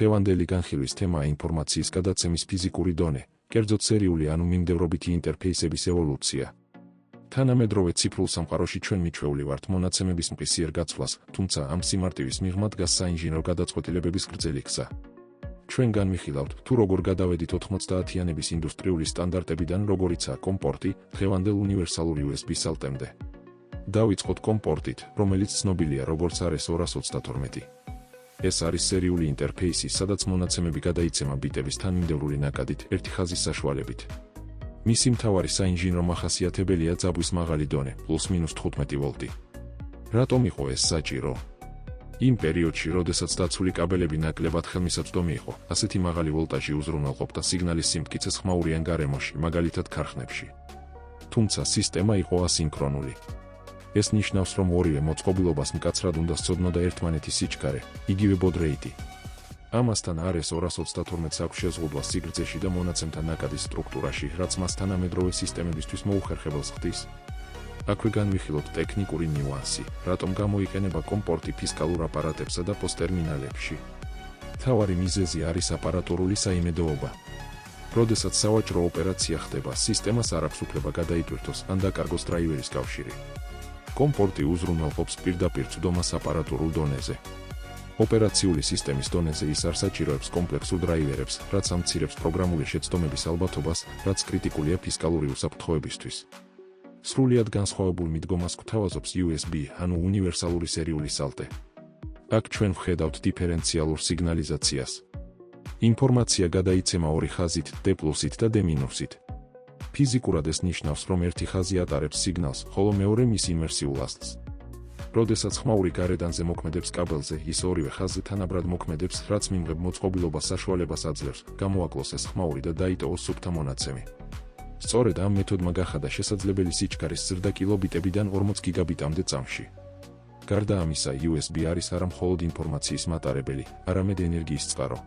დღევანდელი განხილვის თემაა ინფორმაციის გადაცემის ფიზიკური დონე, კერძოდ სერიული ანუ მიმდევრობითი ინტერფეისების ევოლუცია. თანამედროვე ციფრულ სამყაროში ჩვენ მიჩვეული ვართ მონაცემების მყისიერ გაცვლას, თუმცა ამ სიმარტივის მიღმა დგას საინჟინრო გადაწყვეტილებების გრძელი გზა. ჩვენ განვიხილავთ, თუ როგორ გადავედით 90-იანების ინდუსტრიული სტანდარტებიდან, როგორიცაა კომპორტი, დღევანდელ უნივერსალურ USB სალტემდე. დავიწყოთ კომპორტით, რომელიც ცნობილია როგორც RS-232. ეს არის სერიული ინტერფეისი, სადაც მონაცემები გადაიცემა ბიტების თანმიმდევრული ნაკადით, ერთი ხაზის საშუალებით. მისი მთავარი საინჟინრო მახასიათებელია ძაბვის მაღალი დონე, +-15 ვოლტი. რატომ იყო ეს საჭირო? იმ პერიოდში, როდესაც დაცული კაბელები ნაკლებად ხელმისაწვდომი იყო, ასეთი მაღალი ვოლტაჟი უზრუნველყოფდა სიგნალის სიმტკიცეს ხმაურიან გარემოში, მაგალითად ქარხნებში. თუმცა სისტემა იყო ასინქრონული. ეს ნიშნავს, რომ ორივე მოწყობილობას მკაცრად უნდა სცოდნოდა ერთმანეთის სიჩქარე, იგივე ბოდრეიტი. ამასთან RS-232-ს აქვს შეზღუდვა სიგრძეში და მონაცემთა ნაკადის სტრუქტურაში, რაც მას თანამედროვე სისტემებისთვის მოუხერხებელს ხდის. აქვე განვიხილოთ ტექნიკური ნიუანსი, რატომ გამოიყენება კომპორტი ფისკალურ აპარატებსა და პოსტერმინალებში. მთავარი მიზეზი არის აპარატურული საიმედოობა. როდესაც სავაჭრო ოპერაცია ხდება, სისტემას არ აქვს უფლება გადაიტვირთოს ან დაკარგოს დრაივერის კავშირი. კომპორტი უზრუნველყოფს პირდაპირ წვდომას აპარატურულ დონეზე. ოპერაციული სისტემის დონეზე ის არ საჭიროებს კომპლექსურ დრაივერებს, რაც ამცირებს პროგრამული შეცდომების ალბათობას, რაც კრიტიკულია ფისკალური უსაფრთხოებისთვის. სრულიად განსხვავებულ მიდგომას გვთავაზობს USB, ანუ უნივერსალური სერიული სალტე. აქ ჩვენ ვხედავთ დიფერენციალურ სიგნალიზაციას. ინფორმაცია გადაიცემა ორი ხაზით, D+-ით და D-ით. ფიზიკურად ეს ნიშნავს, რომ ერთი ხაზი ატარებს სიგნალს, ხოლო მეორე მის ინვერსიულ ასლს. როდესაც ხმაური გარედან ზემოქმედებს კაბელზე, ის ორივე ხაზზე თანაბრად მოქმედებს, რაც მიმღებ მოწყობილობას საშუალებას აძლევს, გამოაკლოს ეს ხმაური და დაიტოვოს სუფთა მონაცემი. სწორედ ამ მეთოდმა გახადა შესაძლებელი სიჩქარის ზრდა კილობიტებიდან 40 გიგაბიტამდე წამში. გარდა ამისა, USB არის არა მხოლოდ ინფორმაციის მატარებელი, არამედ ენერგიის წყარო.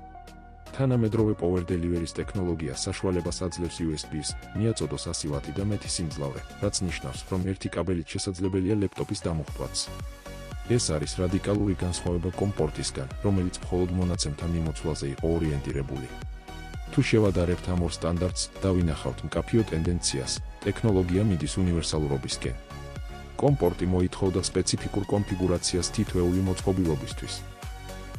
თანამედროვე power delivery-ის ტექნოლოგია საშუალებას აძლევს USB-ს, მიაწოდოს 100 ვატი და მეტი სიმძლავრე, რაც ნიშნავს, რომ ერთი კაბელით შესაძლებელია ლეპტოპის დამუხტვაც. ეს არის რადიკალური განსხვავება კომპორტისგან, რომელიც მხოლოდ მონაცემთა მიმოცვლაზე იყო ორიენტირებული. თუ შევადარებთ ამ ორ სტანდარტს, დავინახავთ მკაფიო ტენდენციას, ტექნოლოგია მიდის უნივერსალურობისკენ. კომპორტი მოითხოვდა სპეციფიკურ კონფიგურაციას თითოეული მოწყობილობისთვის.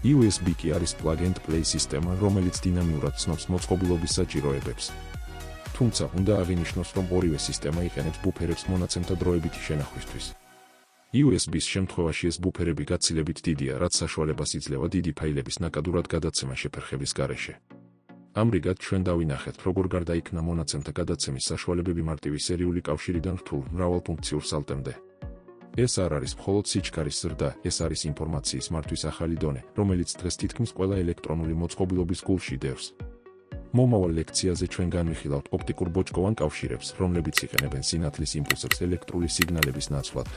USB კი არის plug and play სისტემა, რომელიც დინამიურად ცნობს მოწყობილობის საჭიროებებს. თუმცა, უნდა აღინიშნოს, რომ ორივე სისტემა იყენებს ბუფერებს მონაცემთა დროებითი შენახვისთვის. USB-ს შემთხვევაში ეს ბუფერები გაცილებით დიდია, რაც საშუალებას იძლევა დიდი ფაილების ნაკადურად გადაცემა შეფერხების გარეშე. ამრიგად, ჩვენ დავინახეთ, როგორ გარდაიქმნა მონაცემთა გადაცემის საშუალებები მარტივი სერიული კავშირიდან რთულ, მრავალფუნქციურ სალტემდე. ეს არ არის მხოლოდ სიჩქარის ზრდა, ეს არის ინფორმაციის მართვის ახალი დონე, რომელიც დღეს თითქმის ყველა ელექტრონული მოწყობილობის გულში დევს. მომავალ ლექციაზე ჩვენ განვიხილავთ ოპტიკურ ბოჭკოვან კავშირებს, რომლებიც იყენებენ სინათლის იმპულსებს ელექტრული სიგნალების ნაცვლად,